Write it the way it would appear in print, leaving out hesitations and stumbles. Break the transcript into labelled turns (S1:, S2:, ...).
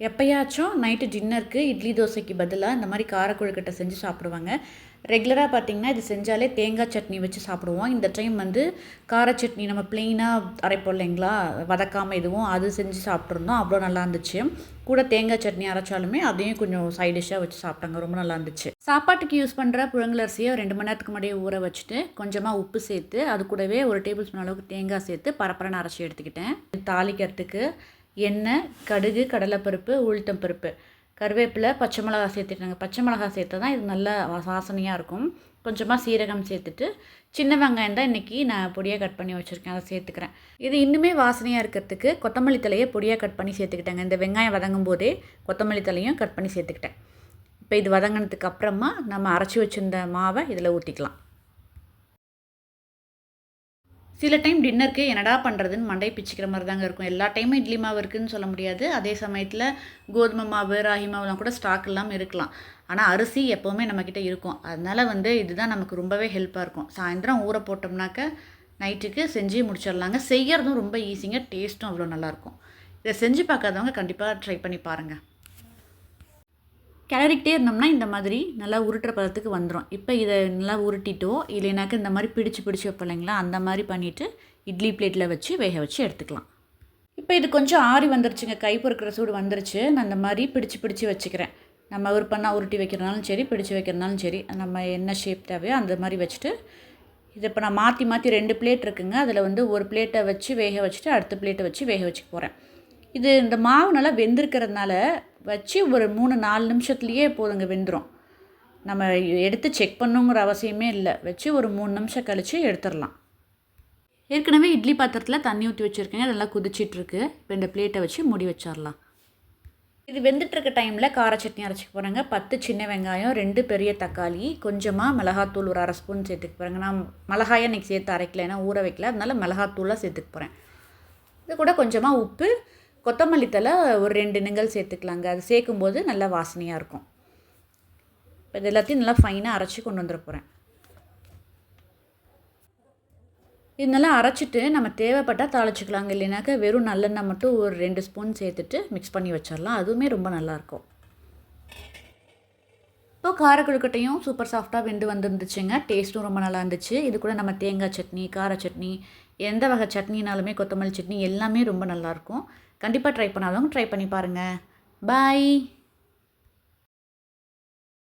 S1: எப்போயாச்சும் நைட்டு டின்னருக்கு இட்லி தோசைக்கு பதிலாக இந்த மாதிரி கார கொழுக்கட்டை செஞ்சு சாப்பிடுவாங்க. ரெகுலராக பார்த்திங்கன்னா இது செஞ்சாலே தேங்காய் சட்னி வச்சு சாப்பிடுவோம். இந்த டைம் வந்து கார சட்னி நம்ம ப்ளெயினாக அரைப்போம் இல்லைங்களா, வதக்காமல் இதுவும் அது செஞ்சு சாப்பிட்ருந்தோம். அவ்வளோ நல்லா இருந்துச்சு. கூட தேங்காய் சட்னி அரைச்சாலுமே அதையும் கொஞ்சம் சைட் டிஷ்ஷாக வச்சு சாப்பிட்டாங்க. ரொம்ப நல்லா இருந்துச்சு. சாப்பாட்டுக்கு யூஸ் பண்ணுற புழுங்கலரிசியை 2 மணி நேரத்துக்கு முன்னாடியே ஊற வச்சுட்டு கொஞ்சமாக உப்பு சேர்த்து அது கூடவே 1 டேபிள் ஸ்பூன் அளவுக்கு தேங்காய் சேர்த்து பரப்பரன்னு அரைச்சி எடுத்துக்கிட்டேன். தாளிக்கிறதுக்கு எண்ணெய், கடுகு, கடலைப்பருப்பு, உளுத்தம் பருப்பு, கருவேப்பிலை, பச்சை மிளகாய் சேர்த்துட்டாங்க. பச்சை மிளகாய் சேர்த்தா தான் இது நல்ல வாசனையாக இருக்கும். கொஞ்சமாக சீரகம் சேர்த்துட்டு சின்ன வெங்காயம் தான் இன்றைக்கி நான் பொடியாக கட் பண்ணி வச்சுருக்கேன், அதை சேர்த்துக்கிறேன். இது இன்னுமே வாசனையாக இருக்கிறதுக்கு கொத்தமல்லி தலையை பொடியாக கட் பண்ணி சேர்த்துக்கிட்டேங்க. இந்த வெங்காயம் வதங்கும் போதே கொத்தமல்லி தலையும் கட் பண்ணி சேர்த்துக்கிட்டேன். இப்போ இது வதங்கினதுக்கு அப்புறமா நம்ம அரைச்சி வச்சுருந்த மாவை இதில் ஊற்றிக்கலாம். சில டைம் டின்னருக்கு என்னடா பண்ணுறதுன்னு மண்டை பிச்சுக்கிற மாதிரி தாங்க இருக்கும். எல்லா டைமும் இட்லி மாவு இருக்குதுன்னு சொல்ல முடியாது. அதே சமயத்தில் கோதுமை மாவு, ராகி மாவுலாம் கூட ஸ்டாக் இல்லாமல் இருக்கலாம். ஆனால் அரிசி எப்போவுமே நம்மக்கிட்ட இருக்கும். அதனால் வந்து இதுதான் நமக்கு ரொம்பவே ஹெல்ப்பாக இருக்கும். சாயந்தரம் ஊற போட்டோம்னாக்க நைட்டுக்கு செஞ்சு முடிச்சிடலாங்க. செய்கிறதும் ரொம்ப ஈஸிங்க, டேஸ்ட்டும் அவ்வளோ நல்லாயிருக்கும். இதை செஞ்சு பார்க்காதவங்க கண்டிப்பாக ட்ரை பண்ணி பாருங்கள். கிளறிக்கிட்டே இருந்தோம்னா இந்த மாதிரி நல்லா உருட்டுற பதத்துக்கு வந்துடும். இப்போ இதை நல்லா உருட்டிட்டோம் இல்லைனாக்கா இந்த மாதிரி பிடிச்சி வைப்போம் இல்லைங்களா, அந்த மாதிரி பண்ணிவிட்டு இட்லி பிளேட்டில் வச்சு வேக வச்சு எடுத்துக்கலாம். இப்போ இது கொஞ்சம் ஆறி வந்துருச்சுங்க, கை பொறுக்கிற சூடு வந்துருச்சு. நான் இந்த மாதிரி பிடிச்சி வச்சுக்கிறேன். நம்ம விருப்பம்னா உருட்டி வைக்கிறனாலும் சரி, பிடிச்சி வைக்கிறனாலும் சரி, நம்ம என்ன ஷேப் தேவையோ அந்த மாதிரி வச்சுட்டு இதை இப்போ நான் மாற்றி 2 பிளேட் இருக்குங்க. அதில் வந்து ஒரு பிளேட்டை வச்சு வேக வச்சுட்டு அடுத்த பிளேட்டை வச்சு வேக வச்சுக்க போகிறேன். இது இந்த மாவு நல்லா வெந்திருக்கிறதுனால வச்சு ஒரு 3-4 நிமிஷத்துலேயே போதுங்க, வெந்துடும். நம்ம எடுத்து செக் பண்ணுங்கிற அவசியமே இல்லை. வச்சு ஒரு 3 நிமிஷம் கழித்து எடுத்துடலாம். ஏற்கனவே இட்லி பாத்திரத்தில் தண்ணி ஊற்றி வச்சுருக்கேங்க, அதெல்லாம் குதிச்சிட்ருக்கு. இப்போ இந்த பிளேட்டை வச்சு மூடி வச்சிடலாம். இது வெந்துட்டுருக்க டைமில் கார சட்னி அரைச்சிக்க போகிறேங்க. 10 சின்ன வெங்காயம், 2 பெரிய தக்காளி, கொஞ்சமாக மிளகாத்தூள் ஒரு 1/2 ஸ்பூன் சேர்த்துக்க போகிறேங்க. நான் மிளகாயை இன்றைக்கி சேர்த்து அரைக்கல, ஏன்னா ஊற வைக்கல, அதனால் மிளகாத்தூளாக சேர்த்துக்க போகிறேன். இது கூட கொஞ்சமாக உப்பு, கொத்தமல்லி தழை ஒரு 2 நிங்கல் சேர்த்துக்கலாங்க. அது சேர்க்கும்போது நல்லா வாசனையாக இருக்கும். இப்போ இது எல்லாத்தையும் நல்லா ஃபைனாக அரைச்சி கொண்டு வந்துட போகிறேன். இது நல்லா அரைச்சிட்டு நம்ம தேவைப்பட்டால் தாளிச்சிக்கலாங்க. இல்லைனாக்கா வெறும் நல்லெண்ணெய் மட்டும் ஒரு 2 ஸ்பூன் சேர்த்துட்டு மிக்ஸ் பண்ணி வச்சிடலாம். அதுவுமே ரொம்ப நல்லாயிருக்கும். இப்போ கார கொழுக்கட்டையும் சூப்பர் சாஃப்டாக வெந்து வந்துருந்துச்சுங்க. டேஸ்ட்டும் ரொம்ப நல்லா இருந்துச்சு. இது கூட நம்ம தேங்காய் சட்னி, கார சட்னி, எந்த வகை சட்னினாலுமே, கொத்தமல்லி சட்னி எல்லாமே ரொம்ப நல்லாயிருக்கும். கண்டிப்பாக ட்ரை பண்ணாதவங்க ட்ரை பண்ணி பாருங்கள். பாய்.